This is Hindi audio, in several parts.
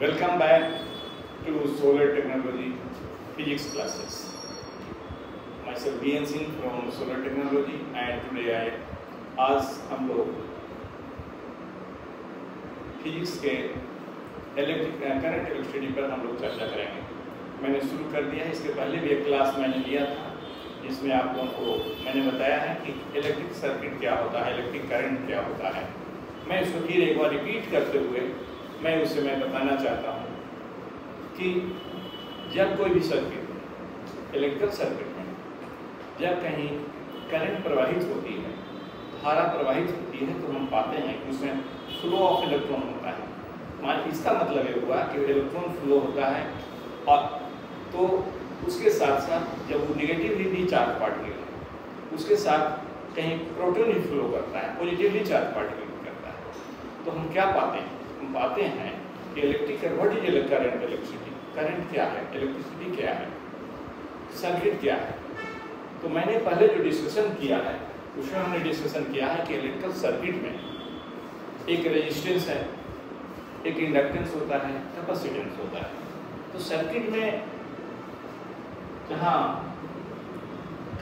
Welcome back to Solar Technology Physics classes. Myself BN Singh from Solar Technology and today आज हम लोग फिजिक्स के करंट इलेक्ट्रिसिटी पर हम लोग चर्चा करेंगे। मैंने शुरू कर दिया है। इसके पहले भी एक क्लास मैंने लिया था जिसमें आप लोगों को मैंने बताया है कि इलेक्ट्रिक सर्किट क्या होता है, इलेक्ट्रिक करंट क्या होता है। मैं इसको फिर एक बार रिपीट करते हुए मैं बताना चाहता हूँ कि जब कोई भी सर्किट इलेक्ट्रिकल सर्किट में जब कहीं करंट प्रवाहित होती है, धारा प्रवाहित होती है, तो हम पाते हैं कि उसमें फ्लो ऑफ इलेक्ट्रॉन होता है। इसका मतलब ये हुआ कि इलेक्ट्रॉन फ्लो होता है और तो उसके साथ साथ जब वो निगेटिवली चार्ज पार्टिकल है उसके साथ कहीं प्रोटॉन ही फ्लो करता है, पॉजिटिवली चार्ज पार्टिकल करता है। तो हम क्या पाते हैं? हम पाते हैं कि electrical what is current, electricity, current क्या है, इलेक्ट्रिसिटी क्या है, सर्किट क्या है। तो मैंने पहले जो डिस्कशन किया है उसमें हमने डिस्कशन किया है कि इलेक्ट्रिकल सर्किट में एक रेजिस्टेंस है, एक इंडक्टेंस होता है, कैपेसिटेंस होता है। तो सर्किट में जहाँ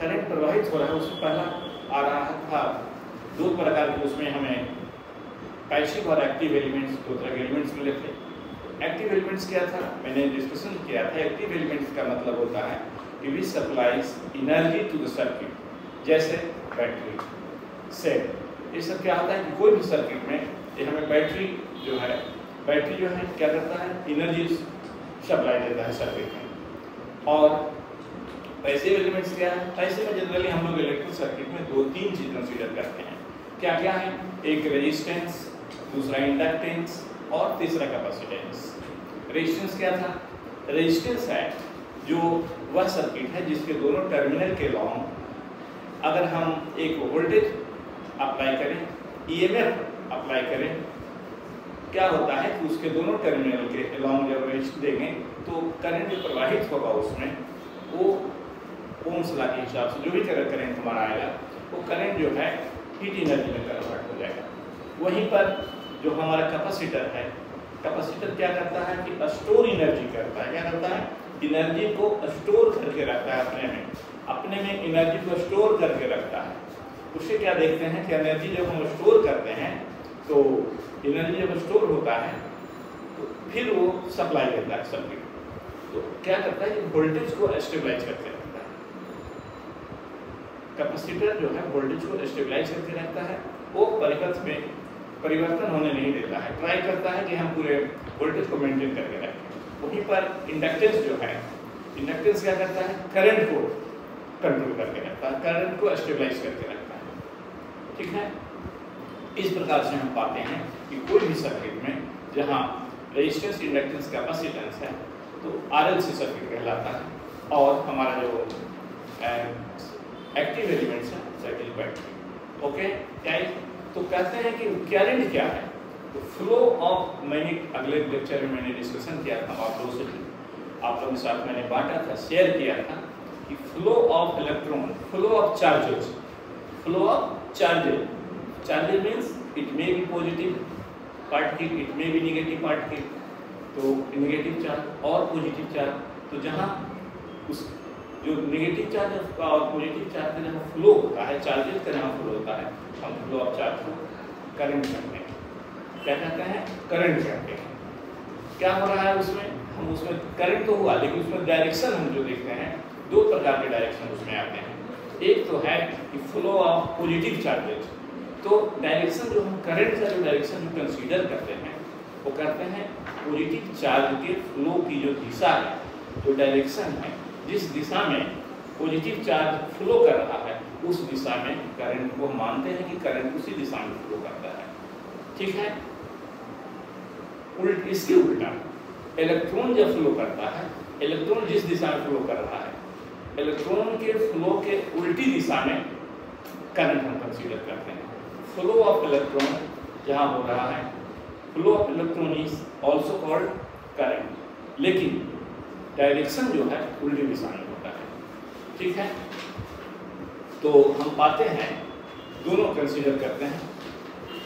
करंट प्रवाहित हो रहा है उसमें पहला आ रहा था दो प्रकार के, उसमें हमें पैसिव और एक्टिव एलिमेंट्स, दो तरह के एलिमेंट्स मिले थे। एक्टिव एलिमेंट्स क्या था मैंने डिस्कशन किया था। एक्टिव एलिमेंट्स का मतलब होता है कि which supplies energy to the circuit, जैसे बैटरी, सेल। ये सब क्या होता है कि कोई भी सर्किट में ये हमें बैटरी जो है क्या करता है, एनर्जी सप्लाई देता है सर्किट में। और पैसिव एलिमेंट्स क्या है? पैसिव में जनरली हम लोग इलेक्ट्रिक सर्किट में दो तीन चीज कंसीडर करते हैं। क्या क्या है? एक रेजिस्टेंस, दूसरा इंडक्टेंस और तीसरा कैपेसिटेंस। रेजिस्टेंस क्या था? रेजिस्टेंस है जो वह सर्किट है जिसके दोनों टर्मिनल के लॉन्ग अगर हम एक वोल्टेज अप्लाई करें, ईएमएफ अप्लाई करें, क्या होता है कि उसके दोनों टर्मिनल के लॉन्ग जब रेजिस्टेंस देंगे तो करंट जो प्रवाहित होगा उसमें वो ओम्स लॉ के हिसाब से जो भी करंट हमारा आएगा वो करंट जो है हीट एनर्जी में कन्वर्ट हो जाएगा। वहीं पर जो हमारा कैपेसिटर है, कैपेसिटर क्या करता है कि स्टोर एनर्जी करता है। क्या करता है? एनर्जी को स्टोर करके रखता है, अपने में एनर्जी को स्टोर करके रखता है। उससे क्या देखते हैं कि एनर्जी जब हम स्टोर करते हैं तो एनर्जी जब स्टोर होता है तो फिर वो सप्लाई देता है सर्किट। तो क्या करता है कि वोल्टेज को स्टेबलाइज करके रखता है। कैपेसिटर जो है वोल्टेज को स्टेबलाइज करके रखता है, वो परिवर्तन होने नहीं देता है, ट्राई करता है कि हम पूरे वोल्टेज को मेंटेन करके रखें। वहीं पर इंडक्टेंस जो है, इंडक्टेंस क्या करता है? करंट को कंट्रोल करके रखता है, करंट को स्टेबलाइज करके रखता है। ठीक है, इस प्रकार से हम पाते हैं कि कोई भी सर्किट में जहाँ रेजिस्टेंस, इंडक्टेंस, कैपेसिटेंस है तो आरएलसी सर्किट कहलाता है। और हमारा जो एक्टिव एलिमेंट्स है सर्किट बैटरी। ओके, क्या तो कहते हैं कि करंट क्या है? तो फ्लो ऑफ, मैंने अगले लेक्चर में मैंने डिस्कशन किया था आप लोगों से, आप लोगों के साथ मैंने बांटा था, शेयर किया था कि flow of electron, flow of charges, flow of charges. Charges means it may be positive particle, it may be negative particle. तो नेगेटिव चार्ज और पॉजिटिव चार्ज, तो जहाँ उस जो नेगेटिव चार्ज और पॉजिटिव चार्ज का जहाँ फ्लो होता है, चार्जेस का जहाँ फ्लो होता है, हम फ्लो ऑफ चार्ज को करंट कहते हैं। क्या कहते हैं? करंट कहते हैं। क्या हो रहा है उसमें? हम उसमें करंट तो हुआ लेकिन उसमें डायरेक्शन हम जो देखते हैं, दो प्रकार के डायरेक्शन उसमें आते हैं। एक तो है कि फ्लो ऑफ पॉजिटिव चार्जेस। तो डायरेक्शन जो हम करंट का जो डायरेक्शन जो कंसीडर करते हैं वो करते हैं पॉजिटिव चार्ज के फ्लो की जो दिशा है, जो डायरेक्शन है, जिस दिशा में पॉजिटिव चार्ज फ्लो कर रहा है उस दिशा में करंट को मानते हैं कि करंट उसी दिशा में फ्लो करता है। ठीक है, इसके उल्टा इलेक्ट्रॉन जब फ्लो करता है, इलेक्ट्रॉन जिस दिशा में फ्लो कर रहा है, इलेक्ट्रॉन के फ्लो के उल्टी दिशा में करंट हम कंसीडर करते हैं। फ्लो ऑफ इलेक्ट्रॉन जहाँ हो रहा है, flow of electron is also called current, लेकिन डायरेक्शन जो है उल्टी दिशा में होता है। ठीक है, तो हम पाते हैं दोनों कंसीडर करते हैं।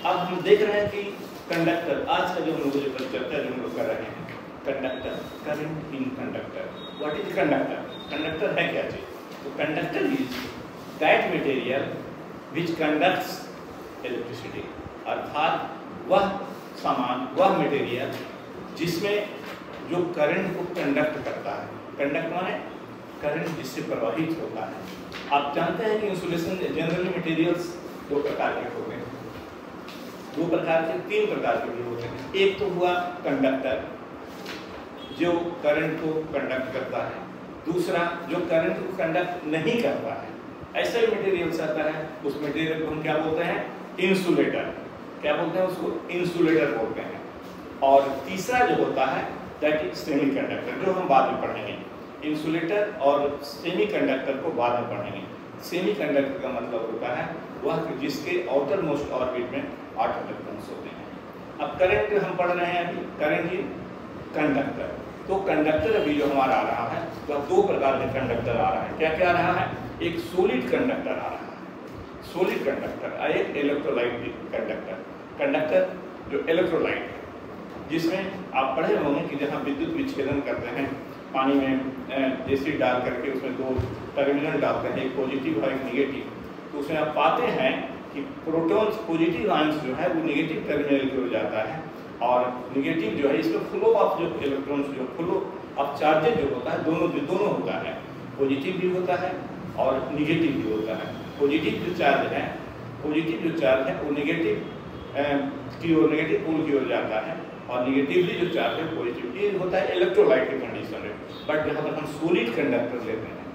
अब हम देख रहे हैं कि कंडक्टर, आज का जो हम लोग चर्चा जो हम लोग कर रहे हैं conductor, current in conductor. What is conductor? Conductor है क्या चीज? तो conductor is that material which conducts electricity, अर्थात वह सामान, वह मटेरियल जिसमें जो करंट को कंडक्ट करता है। कंडक्ट माने करंट जिससे प्रवाहित होता है। आप जानते हैं कि इंसुलेशन जनरली मटेरियल्स दो प्रकार के होते हैं, दो प्रकार के, तीन प्रकार के भी होते हैं। एक तो हुआ कंडक्टर जो करंट को कंडक्ट करता है, दूसरा जो करंट को कंडक्ट नहीं करता है। ऐसा ही मटेरियल्स आता है, उस मटेरियल को हम क्या बोलते हैं? इंसुलेटर। क्या बोलते हैं उसको? इंसुलेटर बोलते हैं। और तीसरा जो होता है दैट इज सेमीकंडक्टर, जो हम बाद में पढ़ेंगे। इंसुलेटर और सेमीकंडक्टर को बाद में पढ़ेंगे। सेमीकंडक्टर का मतलब होता है वह जिसके आउटर मोस्ट ऑर्बिट में 8 इलेक्ट्रॉन्स होते हैं। अब करंट हम पढ़ रहे हैं अभी, करंट इन कंडक्टर। तो कंडक्टर अभी जो हमारा आ रहा है वह दो प्रकार के कंडक्टर आ रहा है। क्या क्या आ रहा है? एक सोलिड कंडक्टर आ रहा है, सोलिड कंडक्टर, एक इलेक्ट्रोलाइट कंडक्टर। कंडक्टर जो इलेक्ट्रोलाइट है, जिसमें आप पढ़े होंगे कि जहाँ विद्युत विच्छेदन करते हैं पानी में एसिड डाल करके उसमें दो टर्मिनल डालते हैं, एक पॉजिटिव और एक निगेटिव, तो उसमें आप पाते हैं कि प्रोटॉन्स, पॉजिटिव आयंस जो है वो निगेटिव टर्मिनल की ओर जाता है, और निगेटिव जो है इसमें फ्लो ऑफ जो इलेक्ट्रॉन्स, जो फ्लो ऑफ चार्जेज जो होता है, दोनों होता है, पॉजिटिव भी होता है और निगेटिव भी होता है। पॉजिटिव जो चार्ज है वो निगेटिव की ओर, निगेटिव पोल की ओर जाता है, और निगेटिवली जो चार्ज है पॉजिटिव, ये होता है इलेक्ट्रोलाइट की कंडीशन में। बट जहाँ पर हम सॉलिड कंडक्टर लेते हैं,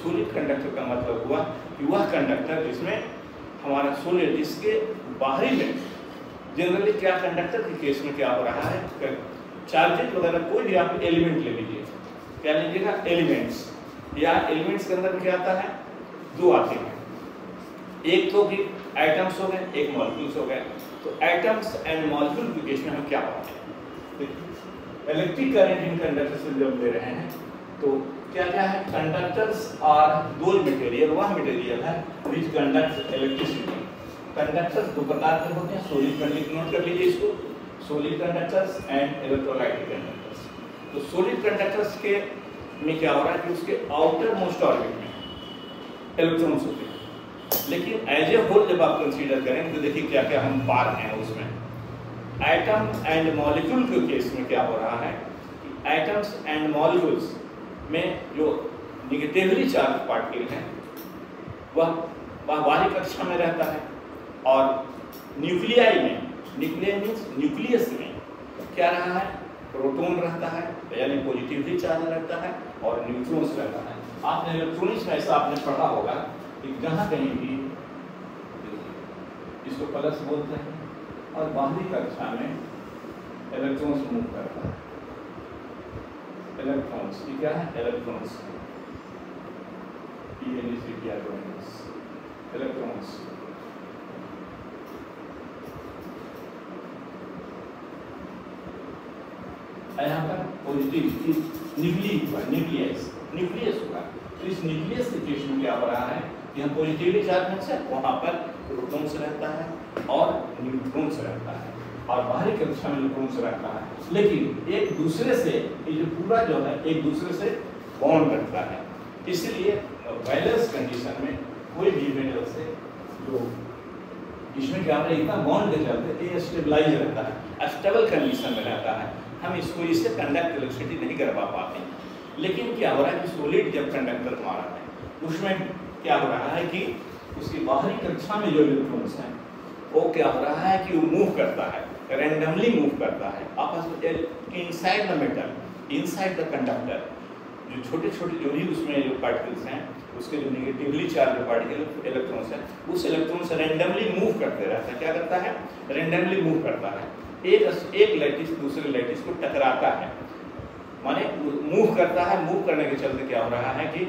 सॉलिड कंडक्टर का मतलब हुआ कि वह कंडक्टर जिसमें हमारा सॉलिड, जिसके बाहरी में जनरली क्या कंडक्टर के केस में क्या हो रहा है, चार्जेज वगैरह कोई भी आप एलिमेंट ले लीजिए, क्या लीजिएगा? एलिमेंट्स। या एलिमेंट्स के अंदर क्या आता है? दो आते हैं, एक तो कि एटम्स हो गए, एक मॉलिक्यूल्स हो गए। तो एटम्स एंड मॉलिक्यूल के केस में हम क्या पाते हैं? इलेक्ट्रिक करंट इन कंडक्टर से जब ले रहे हैं तो क्या क्या है? कंडक्टर्स आर दोज मटेरियल, वह मटेरियल है विच कंडक्ट्स इलेक्ट्रिसिटी। कंडक्टर्स दो प्रकार के होते हैं, सॉलिड कंडक्टर, नोट कर लीजिए इसको, solid conductors and electrolytic conductors. तो सॉलिड कंडक्टर्स के में क्या हो रहा है कि उसके आउटर मोस्ट ऑर्बिट में इलेक्ट्रॉन्स होते हैं, लेकिन एज ए होल जब आप कंसीडर करें तो देखिए क्या क्या हम पा रहे हैं उसमें। एटम एंड मॉलिक्यूल के केस में क्या हो रहा है कि एटम्स एंड मॉलिक्यूल्स में जो निगेटिवली चार्ज पार्टिकल है वह बाहरी कक्षा में रहता है, और न्यूक्लियाई में, न्यूक्लियाई मीन्स न्यूक्लियस में क्या रहा है? प्रोटॉन रहता है, यानी पॉजिटिवली चार्ज रहता है, और न्यूट्रॉन्स रहता है। आपने इलेक्ट्रॉनिक्स में ऐसा आपने पढ़ा होगा कि जहाँ कहीं भी इसको प्लस बोलते हैं, और बाहरी कक्षा में इलेक्ट्रॉन्स मूव करता है। इलेक्ट्रॉन्स क्या है? Electrons, electrons. यहाँ पर पॉजिटिव न्यूक्लियस होगा। तो इस न्यूक्लियस के केस में क्या हो रहा है कि हम पॉजिटिवली चार्ज है, वहाँ पर प्रोटॉन्स रहता है और न्यूट्रॉन्स रहता है, और बाहरी कक्षा में न्यूट्रॉन्स रहता है, लेकिन एक दूसरे से ये जो पूरा जो है एक दूसरे से बॉन्ड रखता है। इसलिए बैलेंस कंडीशन में कोई भी मेटल से जो इसमें क्या होता है, इतना बॉन्ड के चलते ये स्टेबलाइज रहता है, स्टेबल कंडीशन में रहता है। हम इसको इससे कंडक्ट इलेक्ट्रिसिटी नहीं करवा पाते। लेकिन क्या हो रहा है कि सॉलिड जब कंडक्टर हमारा है उसमें क्या हो रहा है कि उसकी बाहरी कक्षा में जो इलेक्ट्रॉन्स हैं वो क्या हो रहा है कि वो मूव करता है, रैंडमली मूव करता है आपस में inside the metal, inside the conductor. जो छोटे छोटे जो भी उसमें जो पार्टिकल्स हैं उसके जो निगेटिवली चार्ज पार्टिकल इलेक्ट्रॉन्स हैं, उस इलेक्ट्रॉन्स रैंडमली मूव करते रहता है। क्या करता है? रैंडमली मूव करता है। एक लैटिस दूसरे लैटिस को टकराता है, माने मूव करता है। मूव करने के चलते क्या हो रहा है कि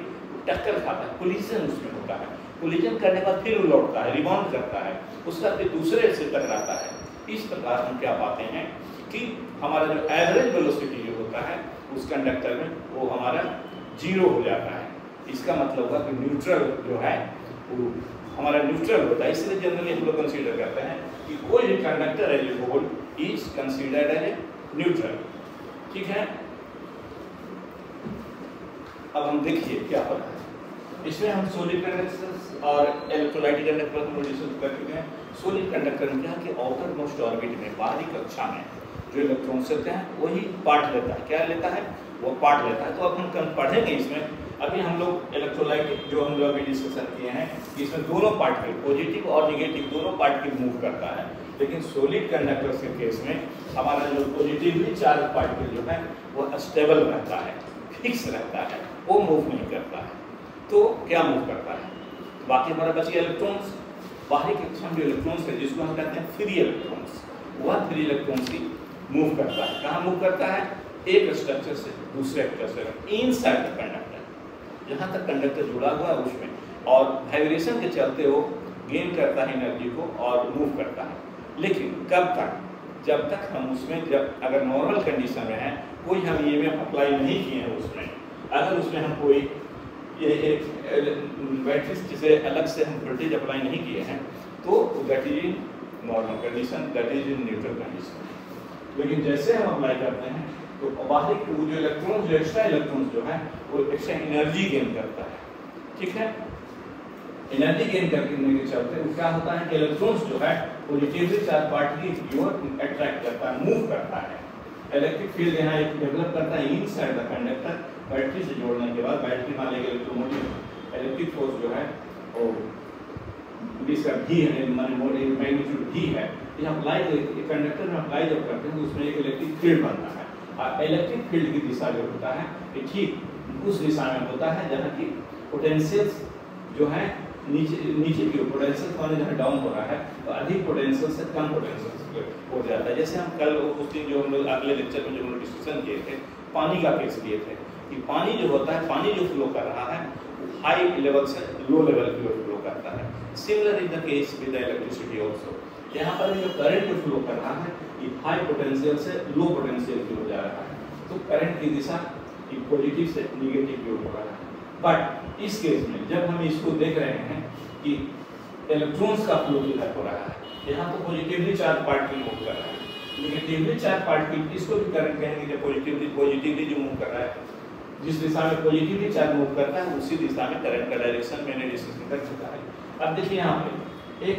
टक्कर खाता है, कोलिजन उसमें होता है। कोलिजन करने के बाद फिर वो लौटता है, रिबाउंड करता है, उसका फिर दूसरे से टकराता है। इस प्रकार हम क्या पाते हैं कि हमारा जो एवरेज वेलोसिटी जो होता है उस कंडक्टर में वो हमारा 0 हो जाता है। इसका मतलब हुआ कि न्यूट्रल जो है वो हमारा न्यूट्रल होता है। इसलिए जनरली हम लोग कंसीडर करते हैं कि कोई भी conductor as a whole is considered as a neutral. ठीक है। अब हम देखिए क्या हो रहा है इसमें। हम सॉलिड कंडक्टर और इलेक्ट्रोलाइटिक कंडक्टर को डिस्कस कर चुके हैं। सॉलिड कंडक्टर में क्या कि आउटर मोस्ट ऑर्बिट में, बाहरी कक्षा में जो इलेक्ट्रॉन्स रहते हैं वही पार्ट लेता है। क्या लेता है? वो पार्ट लेता है। तो अब हम पढ़ेंगे इसमें। अभी हम लोग इलेक्ट्रोलाइटिक जो हम लोग अभी डिस्कशन किए हैं इसमें दोनों पार्टिकल, पॉजिटिव और निगेटिव दोनों पार्टिकल मूव करता है। लेकिन सॉलिड कंडक्टर के केस में हमारा जो पॉजिटिवली चार्ज पार्टिकल जो है वो स्टेबल रहता है, फिक्स रहता है, वो मूव नहीं करता है। तो क्या मूव करता है? बाकी हमारा बचे इलेक्ट्रॉन्स। बाहरी कक्षा में जो इलेक्ट्रॉन्स है जिसको हम कहते हैं फ्री इलेक्ट्रॉन्स, वह फ्री इलेक्ट्रॉन्स ही मूव करता है। कहाँ मूव करता है? एक स्ट्रक्चर से दूसरे स्ट्रक्चर, इनसाइड द कंडक्टर, जहाँ तक कंडक्टर जुड़ा हुआ है उसमें, और वाइब्रेशन के चलते वो गेन करता है एनर्जी को और मूव करता है। लेकिन कब तक? जब तक हम उसमें, जब अगर नॉर्मल कंडीशन में है, कोई हम ईएमएफ अप्लाई नहीं किए हैं उसमें, अगर उसमें हम कोई बैटरी से अलग से हम वोल्टेज अप्लाई नहीं किए हैं तो that is in normal condition, that is in neutral condition. लेकिन जैसे हम अप्लाई करते हैं तो बाहरी जो इलेक्ट्रॉन, जो एक्स्ट्रा इलेक्ट्रॉन जो है वो एक्स्ट्रा एनर्जी गेन करता है। ठीक है, एनर्जी गेन करने के चलते क्या होता है कि इलेक्ट्रॉन्स जो है पॉजिटिवली चार्ज पार्टिकल की ओर अट्रैक्ट करता है, मूव करता है। इलेक्ट्रिक फील्ड यहाँ एक डेवलप करता है इनसाइड द कंडक्टर। बैटरी से जोड़ने के बाद बैटरी मान लेंगे इलेक्ट्रोमोटिव इलेक्ट्रिक फोर्स जो है वो जिसका भी है, मैग्नीट्यूड भी है, ये अप्लाई कंडक्टर में अप्लाई जब करते हैं तो उसमें एक इलेक्ट्रिक फील्ड बनता है। और इलेक्ट्रिक फील्ड की दिशा जो होता है ये ठीक उस दिशा में होता है जहाँ की पोटेंशियल जो है नीचे की ओर, पोटेंशियल माने जहाँ डाउन हो रहा है तो अधिक पोटेंशियल से कम पोटेंशियल हो जाता है। जैसे हम कल उस दिन जो हम लोग अगले लेक्चर में जो हम लोग डिस्कशन किए थे, पानी का केस किए थे कि पानी जो होता है, पानी जो फ्लो कर रहा है हाई लेवल से लो लेवल की ओर फ्लो करता है। Similar in the case with the electricity also. यहाँ पर जो करंट जो फ्लो कर रहा है ये हाई पोटेंशियल से लो पोटेंशियल की ओर जा रहा है, तो करंट की दिशा पॉजिटिव से निगेटिव की ओर हो रहा है। बट इस केस में जब हम इसको देख रहे हैं कि इलेक्ट्रॉन्स का फ्लो किधर हो रहा है, यहाँ तो पॉजिटिवली चार्ज पार्टिकल मूव कर रहा है, निगेटिवली चार्ज पार्टिकल इसको भी करंट कहेंगे कि पॉजिटिवली जो मूव कर रहा है, जिस दिशा में पॉजिटिवली चार्ज मूव करता है उसी दिशा में करंट का डायरेक्शन मैंने डिस्कस कर चुका है। अब देखिए यहाँ पे एक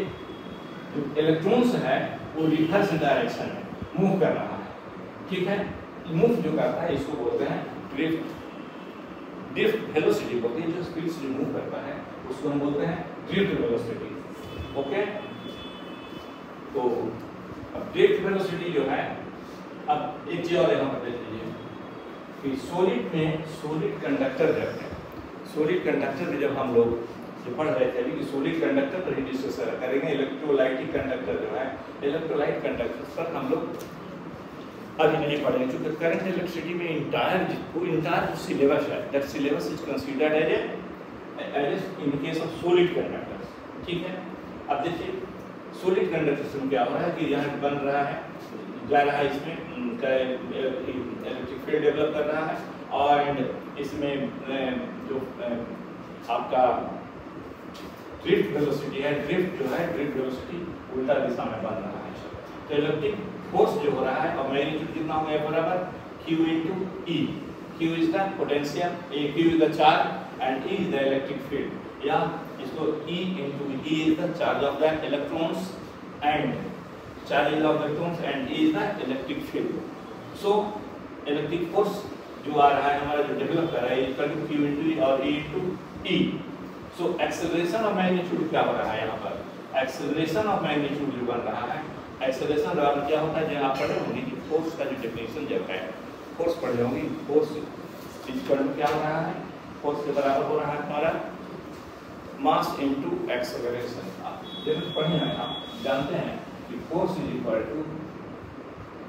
जो इलेक्ट्रॉन्स है वो रिवर्स डायरेक्शन में मूव कर रहा है। ठीक है, मूव जो करता है इसको बोलते हैं ड्रिफ्ट। ड्रिफ्ट वेलोसिटी बोलते हैं, जो स्पीड से मूव करता है उसको हम बोलते हैं ड्रिफ्ट वेलोसिटी। ओके, तो अब ड्रिफ्ट वेलोसिटी जो है, अब एक चीज और यहाँ पर देख लीजिए कि सॉलिड में सॉलिड कंडक्टर जब है, सॉलिड कंडक्टर में जब हम लोग जो पढ़ रहे थे कि सॉलिड कंडक्टर पर ही डिस्कस करेंगे। इलेक्ट्रोलाइटिक कंडक्टर जो है, इलेक्ट्रोलाइट कंडक्टर पर हम लोग अभी नहीं पढ़ेंगे क्योंकि करंट इलेक्ट्रिसिटी में इंटायर सिलेबस है, that syllabus is considered as in case of solid conductor. ठीक है, अब देखिए सॉलिड कंडक्टर में क्या हो रहा है कि यहाँ बन रहा है, जा रहा है, इसमें इलेक्ट्रिक फील्ड डेवलप कर रहा है और इसमें जो आपका ड्रिफ्ट वेलोसिटी है, ड्रिफ्ट जो है ड्रिफ्ट वेलोसिटी उल्टा दिशा में बन रहा है। तो इलेक्ट्रिक फोर्स जो हो रहा है और मैग्नीट्यूड कितना होगा बराबर Q into E। Q is the potential, Q is the charge and E is the electric field, या इसको E into E is the charge of the electrons and charge of electrons and E is the electric field. So electric force जो आ रहा है हमारा जो डेवलप कर रहा है equal to Q into E और E into E। So acceleration of magnitude क्या हो रहा है यहाँ पर, एक्सेलरेशन ऑफ मैग्नीट्यूड जो बन रहा है, एक्सेलरेशन बराबर क्या होता है, जब आप पढ़े होंगे कि फोर्स का जो डेफिनेशन जब है, फोर्स पढ़े होंगे, फोर्स इक्वल टू क्या हो रहा है, फोर्स के बराबर हो रहा है हमारा मास इनटू एक्सेलरेशन। जब पढ़े हैं आप जानते हैं कि force is equal to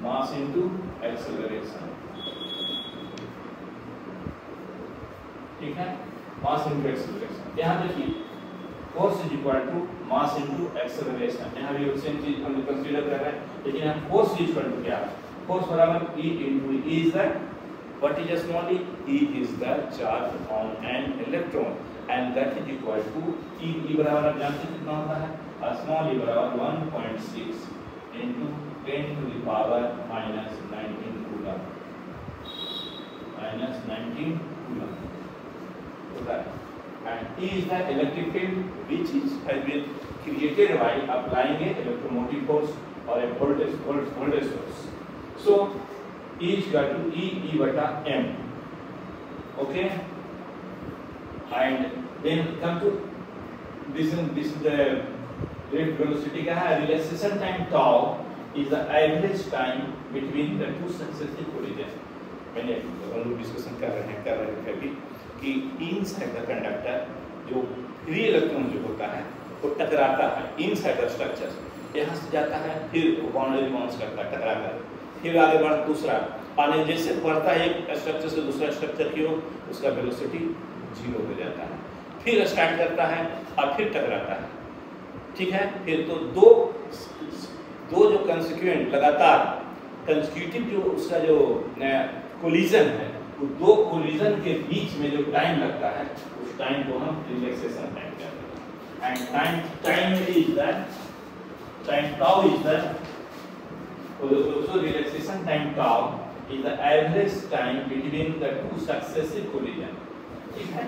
mass into acceleration. ठीक है, मास इनटू एक्सेलरेशन। यहाँ देखिए force is equal to mass into acceleration, यहाँ भी सेम चीज हम कंसीडर कर रहे हैं, लेकिन यहाँ फोर्स इज इक्वल टू क्या है, फोर्स बराबर E into E is the what is small e? E is the charge on an electron and that is equal to E बराबर आप जानते हैं कितना होता है, स्मॉल e बराबर 1.6 into 10 to the power minus 19 coulomb. 19 coulomb होता है। And E is the electric field which has been created by applying a electromotive force or a voltage source. So E is equal to E bata M. Okay. And then come to this is the rate velocity का है। Relaxation time tau is the average time between the two successive collisions. मैंने हम लोग डिस्कशन कर रहे हैं अभी कि इनसाइड द कंडक्टर जो फ्री इलेक्ट्रॉन जो होता है वो टकराता है इनसाइड द स्ट्रक्चर, यहाँ से जाता है फिर बाउंड्री बाउंस करता है टकरा कर, फिर आगे बढ़ दूसरा आने जैसे बढ़ता है एक स्ट्रक्चर से दूसरा स्ट्रक्चर की ओर, उसका वेलोसिटी 0 हो जाता है, फिर स्टार्ट करता है और फिर टकराता है। ठीक है, फिर तो दो जो कंसिक्वेंट लगातार कंसिक्यूटिव जो उसका जो कोलिजन है, वो दो कोलिजन के बीच में जो टाइम लगता है उस टाइम को हम रिलैक्सेशन टाइम कहते हैं। And time is that time tau is that so relaxation time tau is the average time between the two successive collision। ठीक है,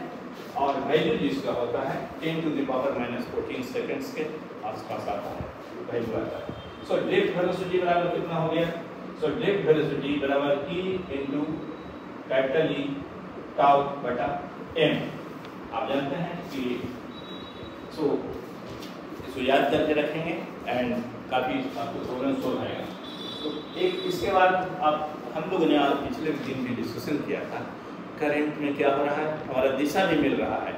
और वैल्यू जिसका होता है 10⁻⁻14 सेकंड्स के आसपास आता है, वैल्यू आता है। सो ड्रिफ्ट वेलोसिटी बराबर कितना हो गया? सो ड्रिफ्ट वेलोसिटी बराबर E into capital E tau बटा M। आप जानते हैं कि इसको याद करके रखेंगे एंड काफी आपको प्रॉब्लम सॉल्व आएगा। तो एक इसके बाद आप हम लोगों ने पिछले दिन भी डिस्कशन किया था, करंट में क्या हो रहा है, हमारा दिशा भी मिल रहा है,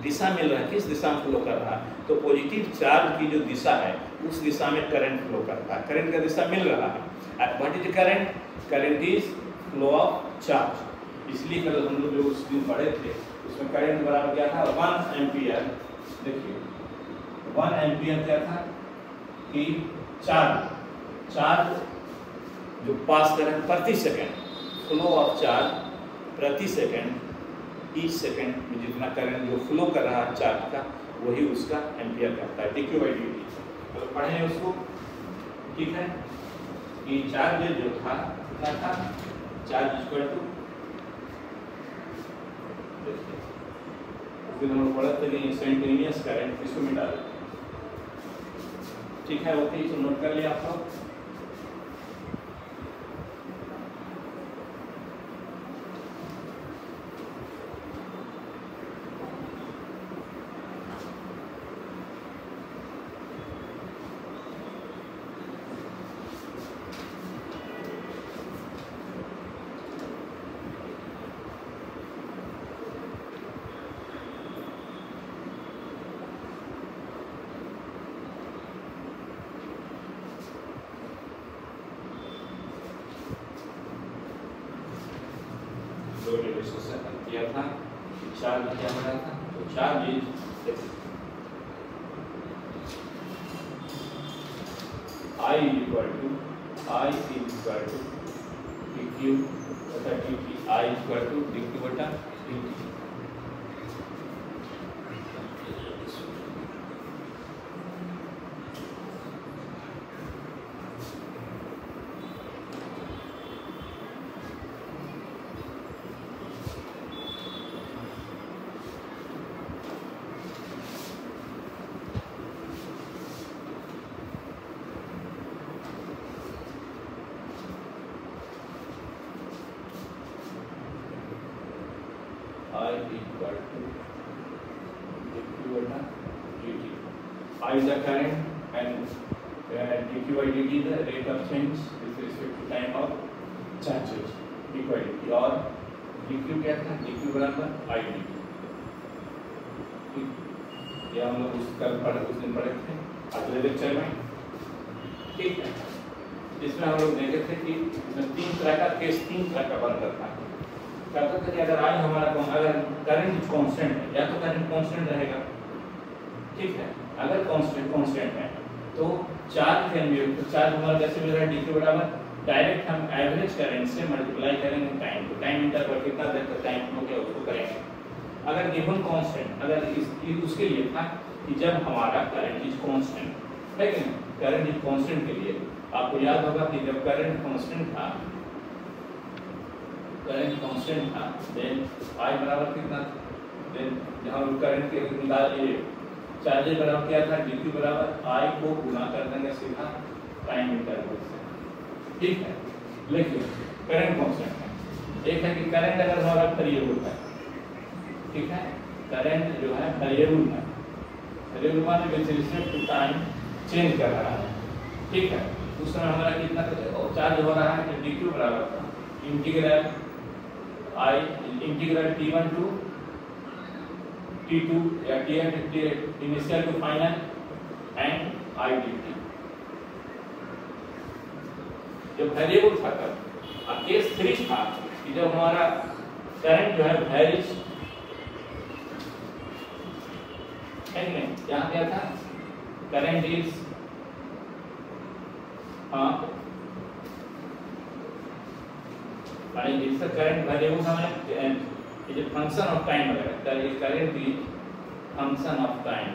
दिशा मिल रहा है, किस दिशा में फ्लो कर रहा है, तो पॉजिटिव चार्ज की जो दिशा है उस दिशा में करंट फ्लो करता है, करंट का दिशा मिल रहा है। What is current? Current is flow of charge. इसलिए कल हम लोग जो उस दिन पढ़े थे उसमें करंट बराबर क्या था? 1 एम्पियर। देखिए 1 एम्पियर क्या था कि चार्ज जो पास करंट प्रति सेकंड, फ्लो ऑफ चार्ज प्रति सेकंड, ईच सेकंड में जितना करंट जो फ्लो कर रहा है चार्ज का वही उसका एम्पियर करता है, dq/dt। तो पढ़े हैं उसको। ठीक है, कि चार्ज जो था कितना था? चार्ज इक्वल टू फिर हम लोग पढ़ा था कि इंस्टेंटेनियस करंट इसको मिटा देते। ठीक है, ओके, इसको नोट कर लिया आप लोग। किया था चार्ज क्या बना था, तो charge I equal to dq बटा dt, I equal to dq बटा dt। I equal to dq/dt. I is the current and dq/dt is the rate of change with respect to time of charges dq/dt, और dq क्या था? dq बराबर I dt। ये हम लोग उस दिन पढ़े थे अगले लेक्चर में। ठीक है, इसमें हम लोग देखे थे कि इसमें तीन तरह का केस, तीन तरह का बन रखा है। कहते थे कि अगर आई हमारा अगर करंट कांस्टेंट है, या तो करंट कांस्टेंट रहेगा, ठीक है, अगर कांस्टेंट है तो चार्ज कैन बी, तो चार्ज हमारा कैसे मिल रहा है? dq बराबर डायरेक्ट हम एवरेज करंट से मल्टीप्लाई करेंगे टाइम को, टाइम इंटरवल कितना देर तक टाइम फ्लो किया उसको करेंगे। अगर गिवन कांस्टेंट, अगर उसके लिए था कि जब हमारा करंट इज कांस्टेंट है कि नहीं, करंट इज कांस्टेंट के लिए आपको याद होगा कि जब करंट कांस्टेंट था करंट कांस्टेंट था, देन I बराबर कितना, देन जहाँ करंट के निकाल लिए चार्जेस बराबर क्या था, dq बराबर I को गुना कर देंगे सीधा टाइम इंटरवल से, ठीक है। लेकिन करंट कांस्टेंट है, एक है कि करंट अगर हमारा वेरिएबल है, ठीक है, करंट जो है वेरिएबल है, वेरिएबल माने with respect to time change कर रहा है, ठीक है। उस समय हमारा कितना चार्ज हो रहा है, तो dq बराबर था integral I integral t1 to t2 या tn initial to final and I dt। जब वेरिएबल था तब, अब केस 3 था कि जब हमारा करंट जो है वेरीज है नहीं, यहाँ क्या था, करंट इज इसका करंट वेरिएबल हमारे is a function of time वगैरह, current is function of time,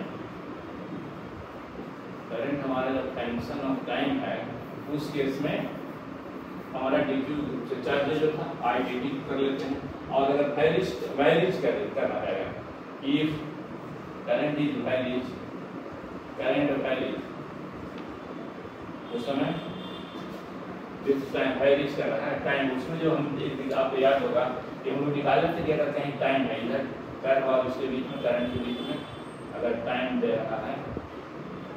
current हमारा जब फंक्शन ऑफ टाइम है उस केस में हमारा dq से चार्ज जो था I dt कर लेते हैं। और अगर वेरीज करना है, if current is varies, current varies उस समय जिस टाइम वेरीज कर रहा है टाइम, उसमें जो हम एक आपको याद होगा कि हम लोग निकाले थे कि अगर कहीं टाइम है इधर करंट और उसके बीच में, करंट के बीच में अगर टाइम दे रहा है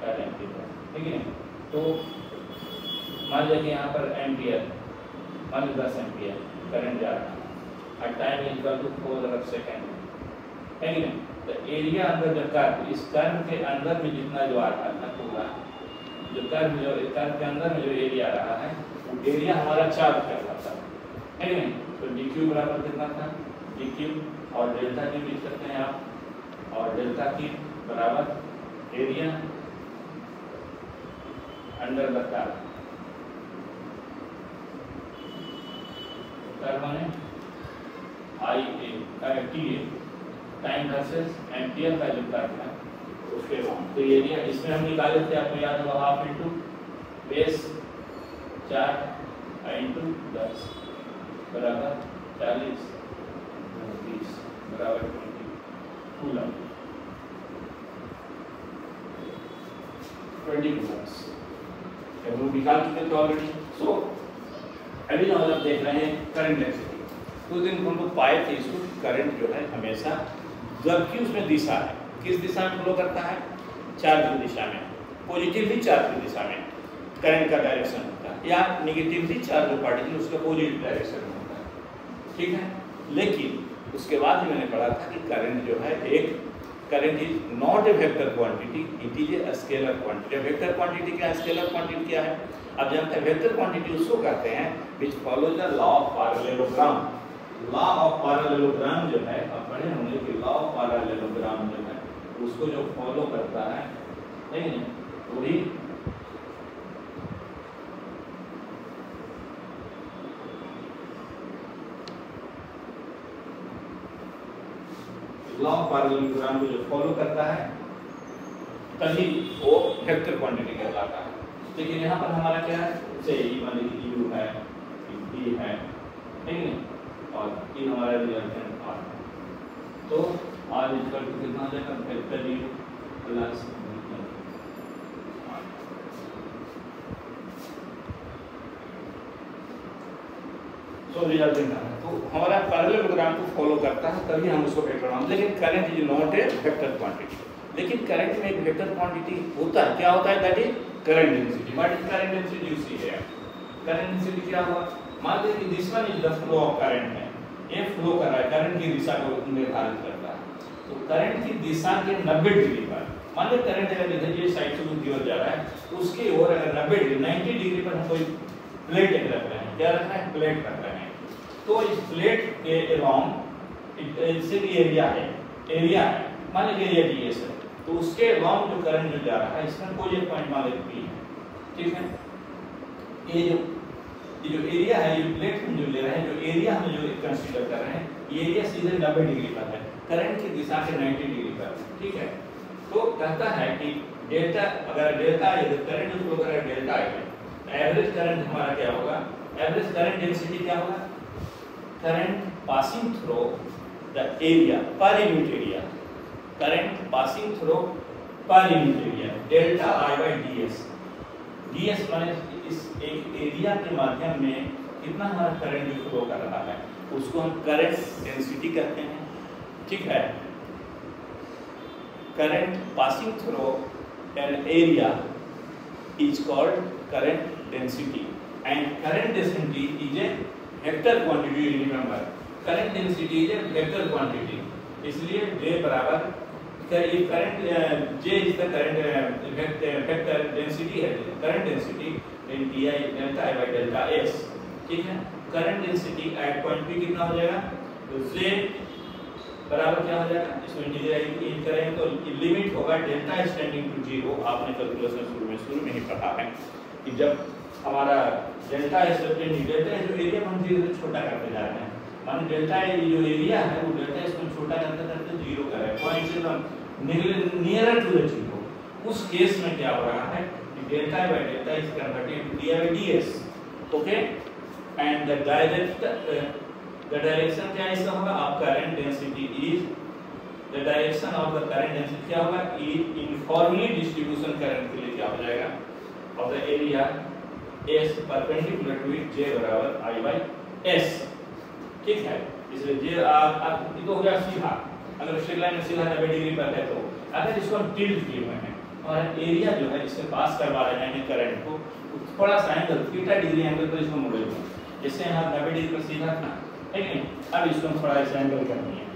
करंट की तरह, ठीक है। तो मान लीजिए कि यहाँ पर एम्पियर, मान लीजिए 10 एम्पियर करंट जा रहा है और टाइम इज इक्वल टू 4 अरब सेकेंड, है कि नहीं। तो एरिया अंदर जो कर्व, इस कर्व के अंदर में जितना जो आ रहा है पूरा जो कर्व के अंदर में जो एरिया रहा है, वो एरिया हमारा चार्ज कर रहा था, है कि नहीं। तो dq बराबर कितना था, dq और डेल्टा की लिख सकते हैं आप, और डेल्टा की बराबर area under the curve, curve माने TA टाइम वर्सेस एम्पियर का जो कर्व है उसके बाद। तो एरिया इसमें हम निकाले थे, आपको याद होगा, हाफ इंटू बेस 4 इंटू 10 बराबर 40 20 बराबर 20 कूलम, 20 कूलम्स हम निकाल चुके थे ऑलरेडी। सो अभी हम लोग देख रहे हैं करंट डेंसिटी। उस दिन हम लोग पाए थे इसको, करंट जो है हमेशा जबकि उसमें दिशा है, किस दिशा में फ्लो करता है, चार्ज की दिशा में, पॉजिटिवली चार्ज की दिशा में करंट का डायरेक्शन होता है, या निगेटिवली चार्ज पार्टिकल उसका पॉजिटिव डायरेक्शन में होता है, ठीक है। लेकिन उसके बाद मैंने पढ़ा था कि करंट जो है current is not a vector quantity, it is a scalar quantity. Vector quantity क्या है, स्केलर क्वांटिटी क्या है, अब जानते हैं वेक्टर क्वांटिटी उसको कहते हैं which follow the law of parallelogram. Law of parallelogram जो है, अब पढ़े होंगे कि लॉ ऑफ पैरेललोग्राम जो है उसको जो फॉलो करता है, नहीं वही लॉ ऑफ पैरेललोग्राम को जो फॉलो करता है तभी वो वेक्टर क्वांटिटी कहलाता है। लेकिन यहाँ पर हमारा क्या है, जैसे मान लीजिए U है, D है, ठीक है, और ये हमारा रिजल्टेंट R है। तो R इक्वल टू कितना हो जाएगा, वेक्टर U प्लस रिजल्टेंट है। तो हमारा पैरेललोग्राम को फॉलो करता है तभी हम उसको वेक्टर मानते हैं। लेकिन current is not a vector quantity. लेकिन करंट में एक वेक्टर क्वांटिटी होता है, क्या होता है, that is current density. What is current density, you see here. Current density क्या हुआ, मान लीजिए कि this one is the flow of current है, ये फ्लो कर रहा है, करंट की दिशा को निर्धारित करता है। तो करंट की दिशा के 90 डिग्री पर, मान लीजिए करंट अगर इधर ये साइड से की ओर जा रहा है, उसके ओर अगर 90 डिग्री 90 डिग्री पर हम कोई प्लेट रख रहे हैं, क्या रख रहे हैं, प्लेट रख रहे हैं। तो इस प्लेट के अलोंग इससे भी एरिया है, मान लीजिए एरिया ds है, तो उसके अलोंग जो करंट जो जा रहा है, इसमें कोई एक पॉइंट मान लीजिए P है, ठीक है। ये जो एरिया है, ये प्लेट हम जो ले रहे हैं, जो एरिया हम जो कंसीडर कर रहे हैं, ये एरिया सीधे 90 डिग्री पर है, करंट की दिशा के 90 डिग्री पर, ठीक है। तो कहता है कि डेल्टा, अगर डेल्टा करंट जो फ्लो कर रहा है डेल्टा है, एवरेज करंट हमारा क्या होगा, एवरेज करंट डेंसिटी क्या होगा, current passing through the area per unit area, current passing through per unit area delta I by D S. D S माने इस एक एरिया के माध्यम में कितना हमारा करंट जो फ्लो कर रहा है उसको हम करंट डेंसिटी कहते हैं, ठीक है। Current passing through an area is called current density and current density is a vector quantity. Remember, current density is a vector quantity, इसलिए J बराबर ये current J is the current vector density है, current density in Ti delta I by delta S, ठीक है। Current density at point P कितना हो जाएगा, तो J बराबर क्या हो जाएगा, इसको इंटीग्रेट करेंगे तो लिमिट होगा डेल्टा एक्सटेंडिंग टू 0। आपने कैलकुलेशन शुरू में ही पढ़ा है कि जब हमारा डेल्टा एक्सटेंडिंग डेल्टा जो एरिया हम धीरे धीरे छोटा करते जा रहे हैं, माने डेल्टा जो एरिया है वो डेल्टा इसको छोटा करते करते 0 कर रहा है, पॉइंट से नियरर टू द 0। उस केस में क्या हो रहा है कि delta by delta is converted to d by ds, okay. And the direction क्या इसका होगा, आप current density is the direction of the current density क्या होगा, यूनिफॉर्मली डिस्ट्रीब्यूशन करंट के लिए क्या हो जाएगा of the area S perpendicular to it J बराबर I बाय S, ठीक है। इसलिए J आप तो हो गया सीधा, अगर स्ट्रेट लाइन में सीधा 90 डिग्री पर है तो अगर इसको हम टिल्ट किए हुए हैं और एरिया जो है इससे पास करवा रहे हैं करंट को, थोड़ा सा एंगल थीटा डिग्री एंगल पर इसको मोड़े हुए, जैसे यहाँ 90 डिग्री पर सीधा था, है कि नहीं। अब इसको हम थोड़ा ऐसा एंगल करनी है,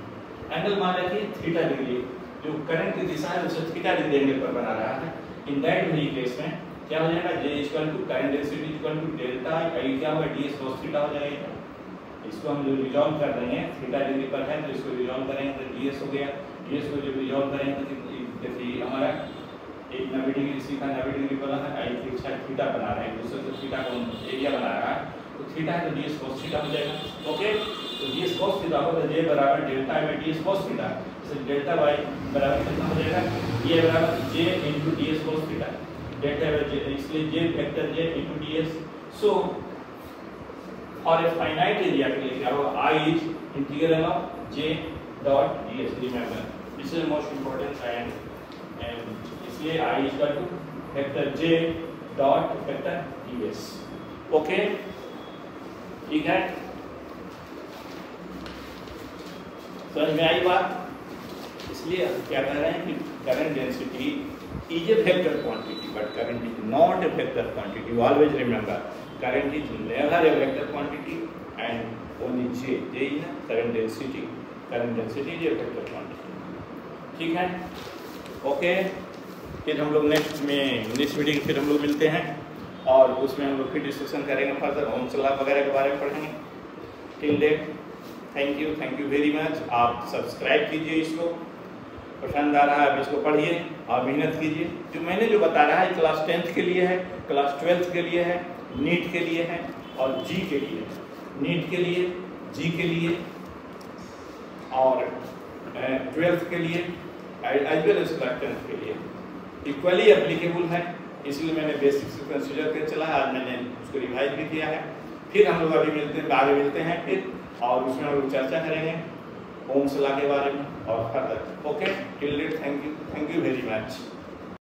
एंगल मान रखिए थीटा डिग्री, जो करंट की दिशा है उसे थीटा डिग्री एंगल पर बना रहा है। इन दैट वेरी केस में क्या हो जाएगा, J equal to current density equal to delta I क्या होगा ds cos थीटा हो जाएगा। इसको हम जो रिजॉल्व कर देंगे थीटा डिग्री पर है तो इसको रिजॉल्व करेंगे तो ds हो गया, ds को जब रिजॉल्व करेंगे तो देखिए हमारा एक 90 डिग्री सीधा 90 डिग्री पर है, I के साथ थीटा बना रहे हैं, दूसरे से थीटा को एरिया बना रहा है तो थीटा है तो ds cos थीटा हो जाएगा, ओके। तो ds cos थीटा होगा तो J बराबर delta I by ds cos theta, इसलिए डेल्टा y बराबर कितना हो जाएगा, ये बराबर J into ds cos theta, delta J, इसलिए J vector J into ds। So for a finite area के लिए क्या होगा, I is integral of J dot ds, remember this is most important and इसलिए I is equal to vector J dot vector ds, okay, ठीक है। समझ में आई बात। इसलिए क्या कह रहे हैं कि current density is a vector quantity but current is not a vector quantity. You always remember current is never a vector quantity and only J is current density. Current density is a vector quantity. ठीक है, ओके। फिर हम लोग नेक्स्ट वीडियो फिर हम लोग मिलते हैं और उसमें हम लोग फिर डिस्कशन करेंगे फर्दर, ओम्स लॉ वगैरह के बारे में पढ़ेंगे। Till then thank you very much. आप सब्सक्राइब कीजिए, इसको पसंद आ रहा है अब इसको पढ़िए और मेहनत कीजिए। जो मैंने जो बता रहा है क्लास 10th के लिए है, क्लास 12th के लिए है, नीट के लिए है और जी के लिए, नीट के लिए, जी के लिए और 12th के लिए as well as class 10th के लिए इक्वली एप्लीकेबल है। इसलिए मैंने बेसिक से कंसीडर कर चला, आज मैंने उसको रिवाइज भी किया है। फिर हम लोग अभी आगे मिलते हैं फिर और उसमें हम लोग चर्चा करेंगे ओम्स लॉ के बारे में और further, okay. Till then thank you very much.